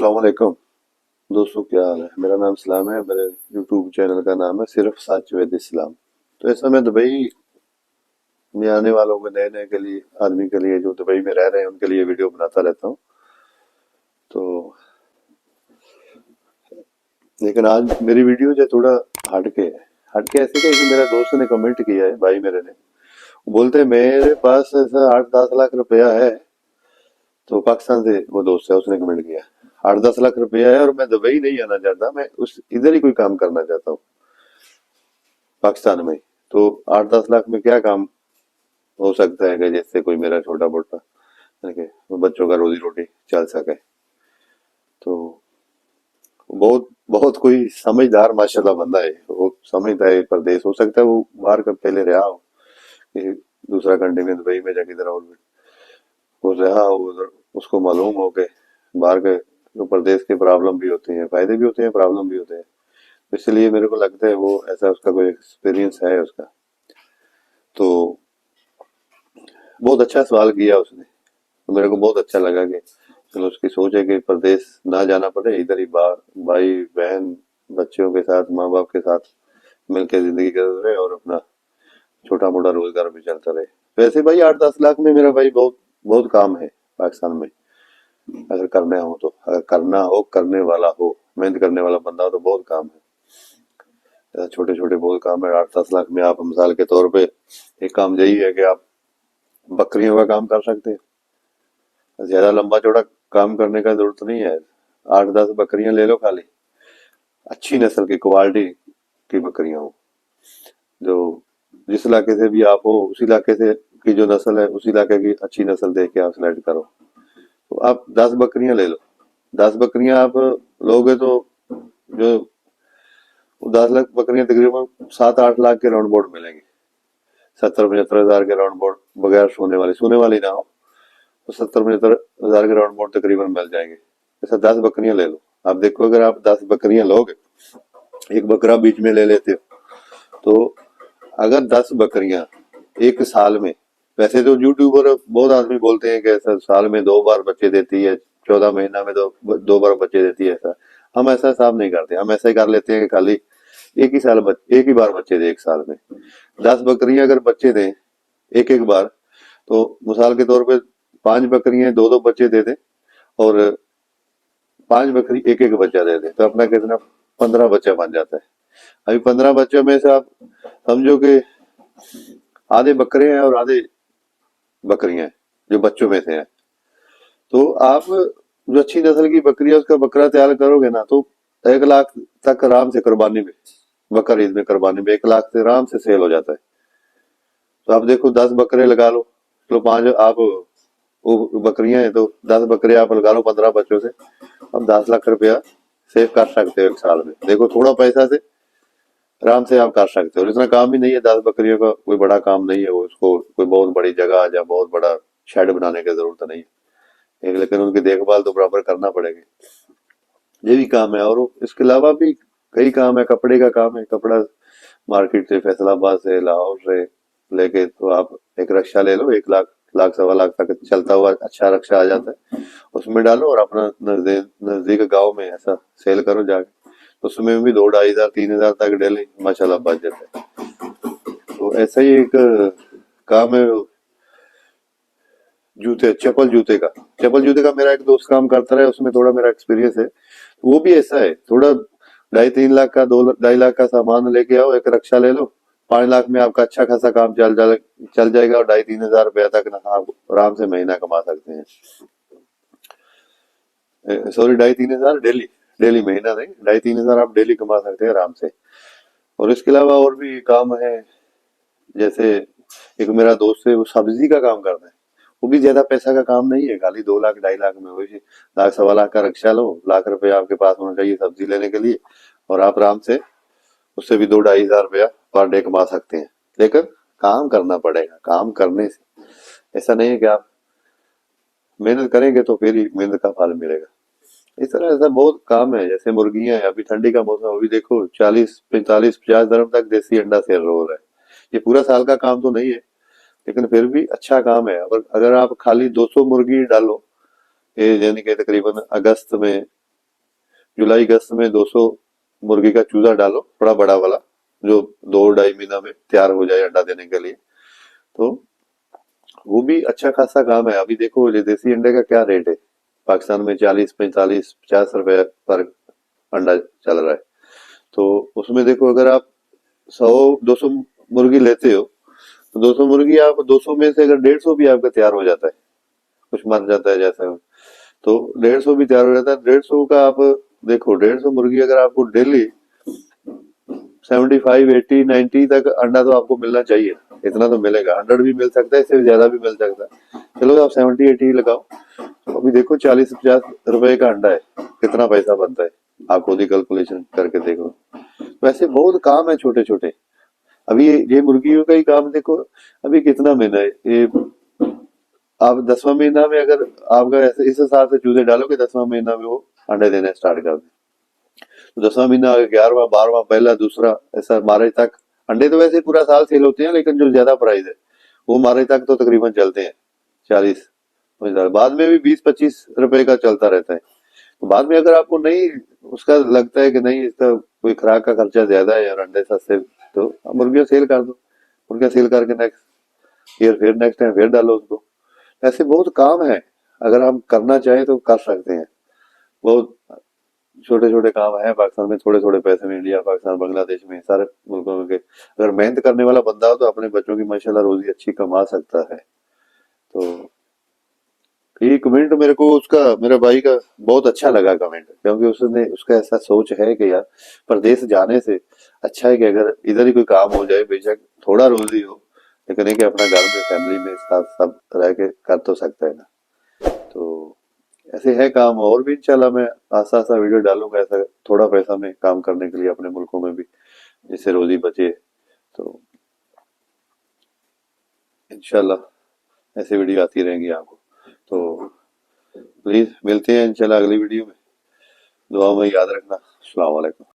अस्सलाम वालेकुम दोस्तों, क्या हाल है। मेरा नाम इस्लाम है। मेरे यूट्यूब चैनल का नाम है सिर्फ सच वेद इस्लाम। तो ऐसा मैं दुबई में आने वालों को, नए नए के लिए आदमी के लिए जो दुबई में रह रहे हैं उनके लिए वीडियो बनाता रहता हूँ। तो लेकिन आज मेरी वीडियो जो है थोड़ा हटके है। हटके ऐसे क्या कि मेरा दोस्त ने कमेंट किया है, भाई मेरे ने, बोलते हैं मेरे पास ऐसा 8-10 लाख रुपया है। तो पाकिस्तान से वो दोस्त है, उसने कमेंट किया 8-10 लाख रुपया है और मैं दुबई नहीं आना चाहता, मैं उस इधर ही कोई काम करना चाहता हूँ पाकिस्तान में। तो 8-10 लाख में क्या काम हो सकता है कि जैसे कोई मेरा छोटा मोटा ठीक है, वो बच्चों का रोजी रोटी चल सके। तो बहुत बहुत कोई समझदार माशाल्लाह बंदा है, वो समझता है परदेश। हो सकता है वो बाहर का पहले रहा हो कि दूसरा कंट्री में, दुबई में जाके इधर और वो रहा हो उधर, उसको मालूम हो के बाहर के जो प्रदेश के प्रॉब्लम भी होती हैं, फायदे भी होते हैं, प्रॉब्लम भी होते हैं। इसलिए मेरे को लगता है वो ऐसा उसका कोई एक्सपीरियंस है उसका। तो बहुत अच्छा सवाल किया उसने, तो मेरे को बहुत अच्छा लगा कि चलो उसकी सोच है कि प्रदेश ना जाना पड़े, इधर ही बाहर भाई बहन बच्चों के साथ माँ बाप के साथ मिलकर जिंदगी कर रहे और अपना छोटा मोटा रोजगार भी चलता रहे। वैसे भाई 8-10 लाख में मेरा भाई बहुत बहुत काम है पाकिस्तान में। अगर करना हो तो, अगर करना हो, करने वाला हो, मेहनत करने वाला बंदा हो तो बहुत काम है। छोटे छोटे बहुत काम है। 8-10 लाख में आप मिसाल के तौर पे एक काम यही है कि आप बकरियों का काम कर सकते हैं। ज्यादा लंबा चौड़ा काम करने का जरूरत नहीं है। 8-10 बकरियां ले लो खाली, अच्छी नस्ल की क्वालिटी की बकरियां हो, जो जिस इलाके से भी आप हो उस इलाके से की जो नस्ल है उस इलाके की अच्छी नस्ल देख के आप सिलेक्ट करो। तो आप 10 बकरियां ले लो। 10 बकरियां आप लोगे तो जो 10 लाख बकरियां तकरीबन 7-8 लाख के राउंड बोर्ड मिलेंगे। 70-75 हजार के राउंड बोर्ड, बगैर सोने वाली ना हो तो 70-75 हजार के राउंड बोर्ड तकरीबन मिल जाएंगे। ऐसा 10 बकरियां ले लो। आप देखो, अगर आप 10 बकरियां लोगे, एक बकरा बीच में ले लेते हो, तो अगर 10 बकरियां एक साल में, वैसे तो यूट्यूबर बहुत आदमी बोलते हैं कि ऐसा साल में 2 बार बच्चे देती है, 14 महीना में 2 बार बच्चे देती है। ऐसा हम ऐसा हिसाब नहीं करते। हम ऐसा ही कर लेते हैं कि खाली एक ही बार बच्चे दे एक साल में। 10 बकरियां अगर बच्चे दें एक एक बार, तो मिसाल के तौर पे 5 बकरियां 2-2 बच्चे दे दें और 5 बकरी एक एक बच्चा दे दे, तो अपना कितना 15 बच्चा बन जाता है। अभी 15 बच्चों में से आप समझो कि आधे बकरे हैं और आधे बकरियां हैं जो बच्चों में से हैं। तो आप जो अच्छी नस्ल की बकरी है उसका बकरा तैयार करोगे ना, तो 1 लाख तक आराम से कुर्बानी में, बकर ईद में कुर्बानी में 1 लाख से आराम से सेल हो जाता है। तो आप देखो 10 बकरे लगा लो, चलो 5 आप वो बकरियां हैं तो 10 बकरे आप लगा लो 15 बच्चों से, अब 10 लाख रुपया सेव कर सकते हो एक साल में। देखो थोड़ा पैसा से आराम से आप कर सकते हो। इतना काम भी नहीं है, 10 बकरियों का कोई बड़ा काम नहीं है वो। उसको कोई बहुत बड़ी जगह या बहुत बड़ा शेड बनाने की जरूरत नहीं है। लेकिन उनकी देखभाल तो बराबर करना पड़ेगी। ये भी काम है और इसके अलावा भी कई काम है। कपड़े का काम है, कपड़ा मार्केट से, फैसलाबाद से, लाहौर से लेके, तो आप एक रक्षा ले लो, 1 लाख, लाख 1.25 लाख तक चलता हुआ अच्छा रक्षा आ जाता है। उसमें डालो और अपना नजदीक गांव में ऐसा सेल करो जाके, तो उसमें भी 2-2.5 हजार 3 हजार तक डेली माशाल्लाह बच जाता है। तो ऐसा ही एक काम है चप्पल जूते का मेरा एक दोस्त काम करता रहा है, उसमें थोड़ा मेरा एक्सपीरियंस है। वो भी ऐसा है, थोड़ा 2.5-3 लाख का, 2-2.5 लाख का सामान लेके आओ, एक रक्षा ले लो, 5 लाख में आपका अच्छा खासा काम चल जाएगा और 2.5-3 हजार रुपया तक ना आप आराम से महीना कमा सकते हैं। सॉरी, 2.5-3 हजार डेली, डेली महीना नहीं, 2.5-3 हजार आप डेली कमा सकते हैं आराम से। और इसके अलावा और भी काम है, जैसे एक मेरा दोस्त है वो सब्जी का काम करता है। वो भी ज्यादा पैसा का काम नहीं है, खाली 2 लाख 2.5 लाख में, वही 1 लाख 1.25 लाख का रक्षा लो, लाख रुपया आपके पास होना चाहिए सब्जी लेने के लिए, और आप आराम से उससे भी 2-2.5 हजार रुपया पर डे कमा सकते हैं। लेकिन काम करना पड़ेगा। काम करने से ऐसा नहीं है कि आप मेहनत करेंगे तो फिर ही मेहनत का फल मिलेगा। इस तरह ऐसा बहुत काम है। जैसे मुर्गियां हैं, अभी ठंडी का मौसम, अभी देखो 40-45-50 दरम तक देसी अंडा सेल हो रहा है। ये पूरा साल का काम तो नहीं है, लेकिन फिर भी अच्छा काम है। अगर अगर आप खाली 200 मुर्गी डालो, ये यानी कि तकरीबन अगस्त में जुलाई अगस्त में 200 मुर्गी का चूजा डालो, थोड़ा बड़ा वाला, जो 2-2.5 महीना में तैयार हो जाए अंडा देने के लिए। तो वो भी अच्छा खासा काम है। अभी देखो ये देसी अंडे का क्या रेट है, पाकिस्तान में 40, 45, 50 रुपए पर अंडा चल रहा है। तो उसमें देखो अगर आप 100-200 मुर्गी लेते हो, तो 200 मुर्गी, आप 200 में से अगर 150 भी आपका तैयार हो जाता है, कुछ मर जाता है जैसा, तो 150 भी तैयार हो जाता है। 150 का आप देखो, 150 मुर्गी अगर आपको डेली 75, 80, 90 तक अंडा तो आपको मिलना चाहिए। इतना तो मिलेगा, 100 भी मिल सकता है, इससे ज्यादा भी मिल सकता है। चलो आप 70-80 लगाओ। तो अभी देखो 40-50 रुपए का अंडा है, कितना पैसा बनता है, आप खुद ही कैलकुलेशन करके देखो। वैसे बहुत काम है छोटे छोटे। अभी ये मुर्गियों का ही काम देखो, अभी कितना महीना है ये, आप 10वां महीना में अगर आपका इस हिसाब से चूजे डालोगे, 10वां महीना में वो अंडे देने स्टार्ट कर दे। तो 10वां महीना, 11वां, 12वां, पहला, दूसरा, ऐसा 12 तक। अंडे तो वैसे पूरा साल सेल होते हैं, लेकिन जो ज्यादा प्राइस है वो 12 तक तो तकरीबन चलते हैं, 40। बाद में भी 20-25 रुपए का चलता रहता है। तो बाद में अगर आपको नहीं उसका लगता है कि नहीं, इसका कोई खुराक का खर्चा ज्यादा है और अंडे सस्ते, तो आप मुर्गियां सेल कर दो। मुर्गियां सेल करके नेक्स्ट ईयर फिर नेक्स्ट टाइम फिर डालो उसको। ऐसे बहुत काम है, अगर हम करना चाहें तो कर सकते हैं। बहुत छोटे छोटे काम है पाकिस्तान में, थोड़े थोड़े पैसे में। इंडिया, पाकिस्तान, बांग्लादेश में, सारे मुल्कों में के अगर मेहनत करने वाला बंदा हो तो अपने बच्चों की माशाल्लाह रोजी अच्छी कमा सकता है। तो ये कमेंट मेरे को उसका, मेरे भाई का बहुत अच्छा लगा कमेंट, क्योंकि उसने, उसका ऐसा सोच है कि यार परदेश जाने से अच्छा है कि अगर इधर ही कोई काम हो जाए, बेशक थोड़ा रोजी हो, लेकिन है कि अपना घर में फैमिली में साथ सब रह के कर तो सकता है ना। तो ऐसे है काम, और भी इंशाल्लाह मैं आस्ता आस्ता वीडियो डालूंगा, ऐसा थोड़ा पैसा में काम करने के लिए अपने मुल्कों में भी, जिससे रोजी बचे। तो इंशाल्लाह ऐसे वीडियो आती रहेंगी आपको। तो प्लीज मिलते हैं इंशाल्लाह अगली वीडियो में। दुआ में याद रखना। अस्सलाम वालेकुम।